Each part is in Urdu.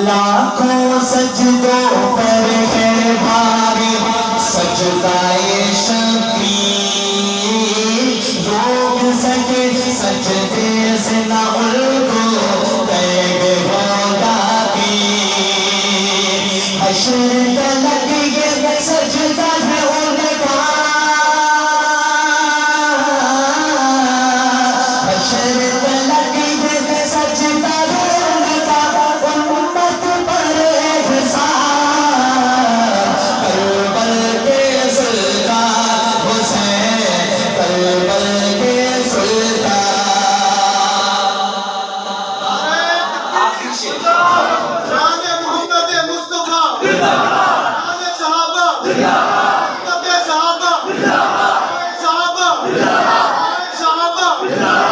لاکھوں سجدوں پر ہے بھاری سجدائے شبیر، روک سکے سجدے سے نہ ان کو تیگ ہوگا پیر، حشر تلک یہ سجدہ ہے ان کا، حشر تلک یہ سجدہ ہے ان کا، امت پر احسان، کربل کے سلطان حسین، کربل کے شان محمد مصطفیٰ، شان صحابہ، محمد صحابہ، صحابہ، صحابہ، شان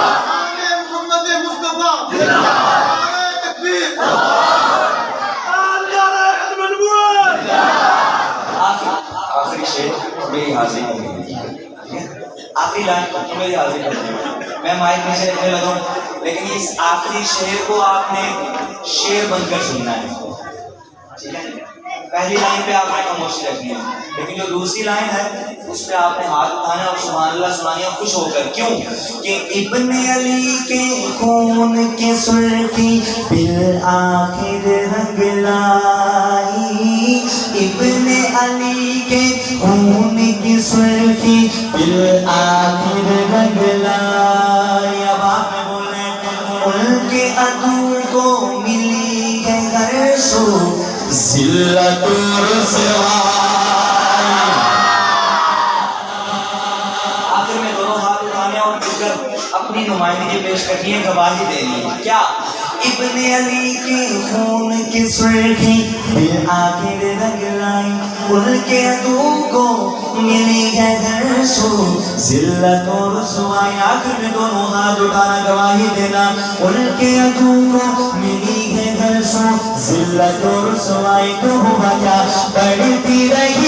محمد مصطفیٰ، نعرہ تکبیر، نعرہ ختم نبوت۔ آخری شعر میری حاضری کرنی ہے، آخری لائن میری حاضری کرنی ہے، میں مائک میں سے رکھنے لگا ہوں، لیکن اس آخری شعر کو آپ نے شعر بن کر سننا ہے، ٹھیک ہے؟ پہلی لائن پہ آپ نے خاموشی رکھنی ہے، لیکن جو دوسری لائن ہے اس پہ آپ نے ہاتھ اٹھانا اور سبحان اللہ سنانی ہے خوش ہو کر۔ کیوں کہ ابن علی کے خون کی سرخی بالآخر رنگ لائی، ابن علی کے خون کی سرخی بالآخر رنگ لائی۔ اب آپ میں بولیں ان کے عدو کو ملی ہے ہر سو ذلت و رسوائی۔ آخر میں دونوں ہاتھ اٹھانے اور مل کر اپنی نمائندگی پیش کرنی ہے، گواہی دینی ہے۔ کیا؟ ابن علی کے خون کی سرخی بالآخر رنگ لائی، ان کے عدو کو ملی ہے ہر سو ذلت و رسوائی۔ آخر میں دونوں ہاتھ اٹھانا، گواہی دینا، ان کے عدو کو ملی ہے ہر سو ذلت و رسوائی۔ تو ہوا کیا؟ بڑھتی رہی